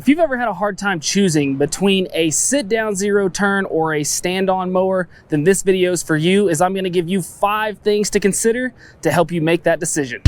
If you've ever had a hard time choosing between a sit-down zero-turn or a stand-on mower, then this video is for you, as I'm going to give you 5 things to consider to help you make that decision.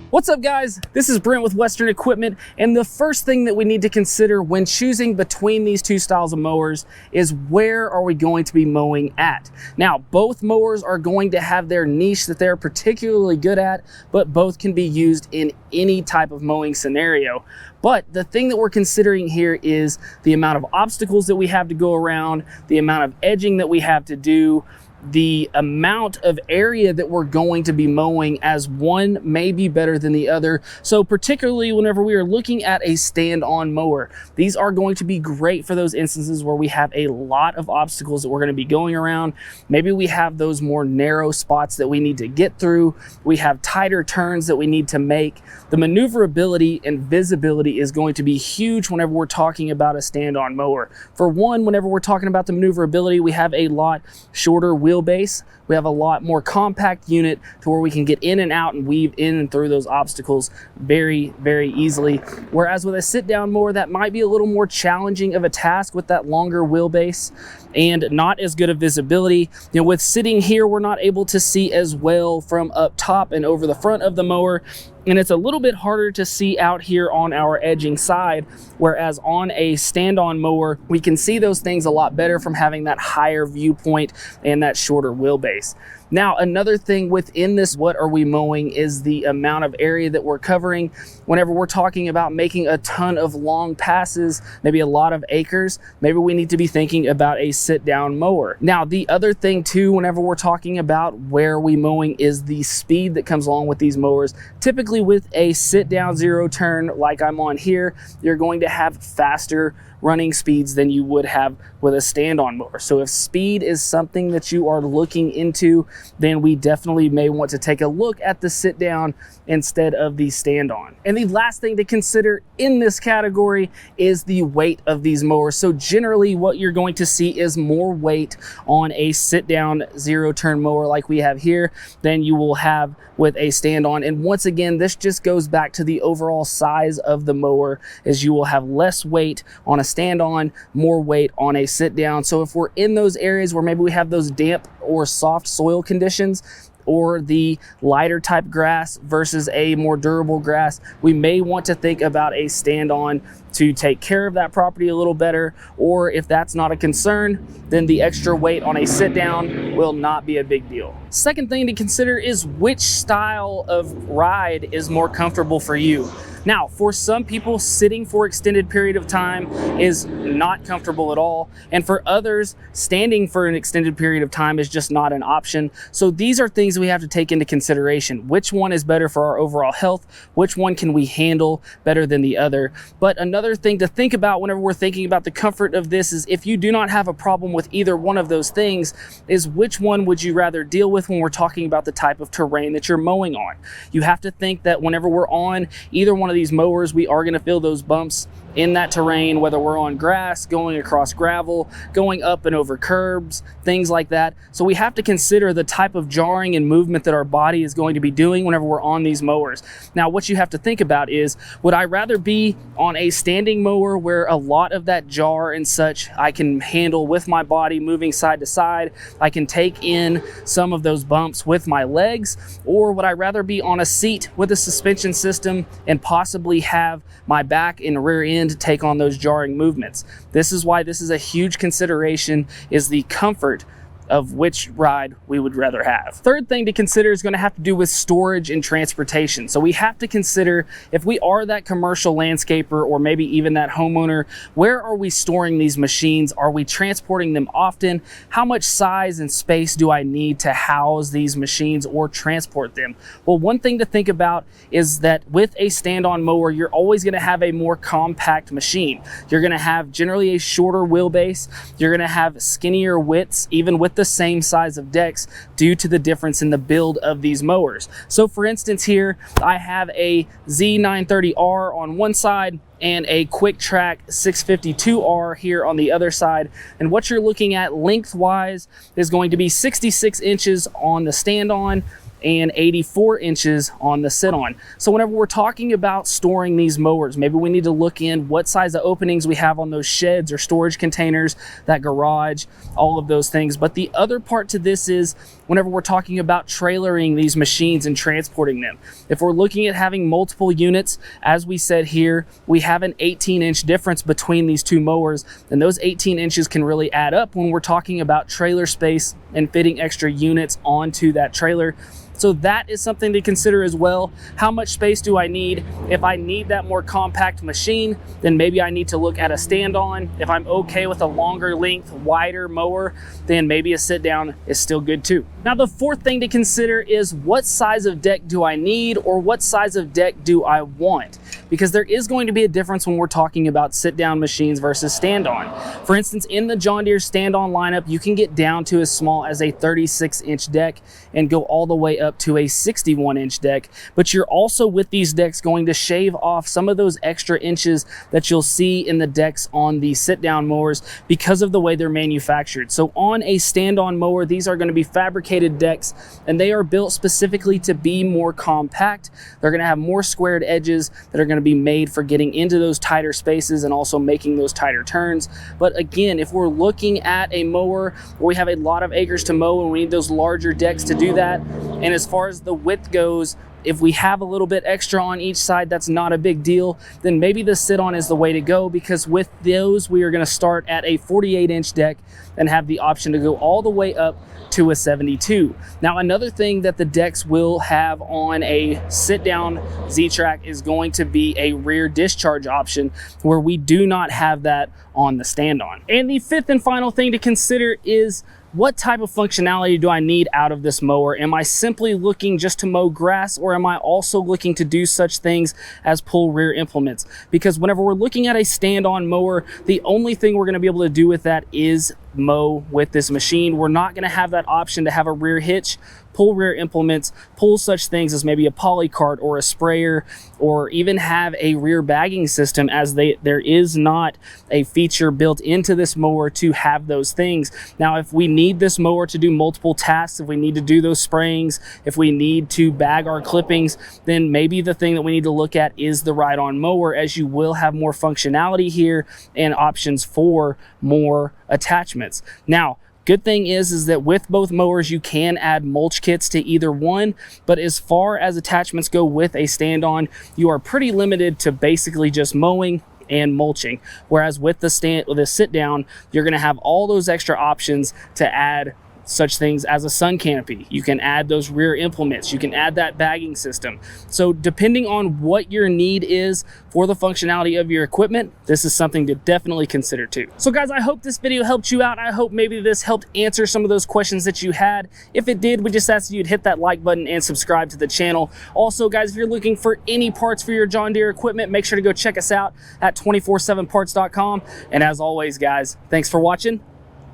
What's up, guys? This is Brent with Western Equipment, and the first thing that we need to consider when choosing between these two styles of mowers is where are we going to be mowing at. Now, both mowers are going to have their niche that they're particularly good at, but both can be used in any type of mowing scenario. But the thing that we're considering here is the amount of obstacles that we have to go around, the amount of edging that we have to do, the amount of area that we're going to be mowing, as one may be better than the other. So particularly whenever we are looking at a stand-on mower, these are going to be great for those instances where we have a lot of obstacles that we're going to be going around. Maybe we have those more narrow spots that we need to get through. We have tighter turns that we need to make. The maneuverability and visibility is going to be huge whenever we're talking about a stand-on mower. For one, whenever we're talking about the maneuverability, we have a lot shorter wheelbase. We have a lot more compact unit to where we can get in and out and weave in and through those obstacles very, very easily. Whereas with a sit-down mower, that might be a little more challenging of a task with that longer wheelbase and not as good of visibility. You know, with sitting here, we're not able to see as well from up top and over the front of the mower, and it's a little bit harder to see out here on our edging side, whereas on a stand-on mower, we can see those things a lot better from having that higher viewpoint and that shorter wheelbase. Now, another thing within this what are we mowing is the amount of area that we're covering. Whenever we're talking about making a ton of long passes, maybe a lot of acres, maybe we need to be thinking about a sit-down mower. Now, the other thing too, whenever we're talking about where are we mowing, is the speed that comes along with these mowers. Typically with a sit-down zero-turn like I'm on here, you're going to have faster running speeds than you would have with a stand-on mower. So if speed is something that you are looking into, then we definitely may want to take a look at the sit down instead of the stand on. And the last thing to consider in this category is the weight of these mowers. So generally what you're going to see is more weight on a sit down zero turn mower like we have here than you will have with a stand on. And once again, this just goes back to the overall size of the mower, as you will have less weight on a stand on, more weight on a sit down. So if we're in those areas where maybe we have those damp or soft soil conditions, or the lighter type grass versus a more durable grass, we may want to think about a stand-on to take care of that property a little better. Or if that's not a concern, then the extra weight on a sit-down will not be a big deal. Second thing to consider is which style of ride is more comfortable for you. Now, for some people, sitting for extended period of time is not comfortable at all. And for others, standing for an extended period of time is just not an option. So these are things we have to take into consideration. Which one is better for our overall health? Which one can we handle better than the other? But another thing to think about whenever we're thinking about the comfort of this is, if you do not have a problem with either one of those things, is which one would you rather deal with when we're talking about the type of terrain that you're mowing on? You have to think that whenever we're on either one of these mowers, we are going to feel those bumps in that terrain, whether we're on grass, going across gravel, going up and over curbs, things like that. So we have to consider the type of jarring and movement that our body is going to be doing whenever we're on these mowers. Now, what you have to think about is, would I rather be on a standing mower where a lot of that jar and such I can handle with my body moving side to side, I can take in some of those bumps with my legs? Or would I rather be on a seat with a suspension system and possibly have my back and rear end to take on those jarring movements? This is why this is a huge consideration, is the comfort of which ride we would rather have. Third thing to consider is going to have to do with storage and transportation. So we have to consider, if we are that commercial landscaper or maybe even that homeowner, where are we storing these machines? Are we transporting them often? How much size and space do I need to house these machines or transport them? Well, one thing to think about is that with a stand-on mower, you're always going to have a more compact machine. You're going to have generally a shorter wheelbase. You're going to have skinnier widths, even with the same size of decks due to the difference in the build of these mowers. So for instance here, I have a Z930R on one side and a Quick Track 652R here on the other side. And what you're looking at lengthwise is going to be 66 inches on the stand-on and 84 inches on the sit-on. So whenever we're talking about storing these mowers, maybe we need to look in what size of openings we have on those sheds or storage containers, that garage, all of those things. But the other part to this is whenever we're talking about trailering these machines and transporting them. If we're looking at having multiple units, as we said here, we have an 18-inch difference between these two mowers, and those 18 inches can really add up when we're talking about trailer space and fitting extra units onto that trailer. So that is something to consider as well. How much space do I need? If I need that more compact machine, then maybe I need to look at a stand-on. If I'm okay with a longer length, wider mower, then maybe a sit-down is still good too. Now the fourth thing to consider is what size of deck do I need, or what size of deck do I want? Because there is going to be a difference when we're talking about sit-down machines versus stand-on. For instance, in the John Deere stand-on lineup, you can get down to as small as a 36-inch deck and go all the way up to a 61-inch deck, but you're also with these decks going to shave off some of those extra inches that you'll see in the decks on the sit-down mowers because of the way they're manufactured. So on a stand-on mower, these are going to be fabricated decks, and they are built specifically to be more compact. They're going to have more squared edges that are going to be made for getting into those tighter spaces and also making those tighter turns. But again, if we're looking at a mower where we have a lot of acres to mow and we need those larger decks to do that, and as far as the width goes, if we have a little bit extra on each side, that's not a big deal, then maybe the sit-on is the way to go, because with those, we are going to start at a 48-inch deck and have the option to go all the way up to a 72. Now, another thing that the decks will have on a sit-down Z-Track is going to be a rear discharge option, where we do not have that on the stand-on. And the fifth and final thing to consider is what type of functionality do I need out of this mower? Am I simply looking just to mow grass, or am I also looking to do such things as pull rear implements? Because whenever we're looking at a stand-on mower, the only thing we're going to be able to do with that is mow with this machine. We're not going to have that option to have a rear hitch, pull rear implements, pull such things as maybe a poly cart or a sprayer, or even have a rear bagging system, as there is not a feature built into this mower to have those things. Now, if we need this mower to do multiple tasks, if we need to do those sprayings, if we need to bag our clippings, then maybe the thing that we need to look at is the ride-on mower, as you will have more functionality here and options for more attachments. Now, good thing is that with both mowers, you can add mulch kits to either one, but as far as attachments go with a stand-on, you are pretty limited to basically just mowing and mulching. Whereas with the sit-down, you're going to have all those extra options to add such things as a sun canopy. You can add those rear implements. You can add that bagging system. So depending on what your need is for the functionality of your equipment, this is something to definitely consider too. So guys, I hope this video helped you out. I hope maybe this helped answer some of those questions that you had. If it did, we just ask you to hit that like button and subscribe to the channel. Also guys, if you're looking for any parts for your John Deere equipment, make sure to go check us out at 247parts.com. And as always guys, thanks for watching.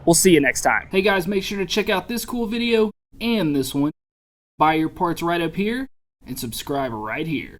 We'll see you next time. Hey guys, make sure to check out this cool video and this one. Buy your parts right up here and subscribe right here.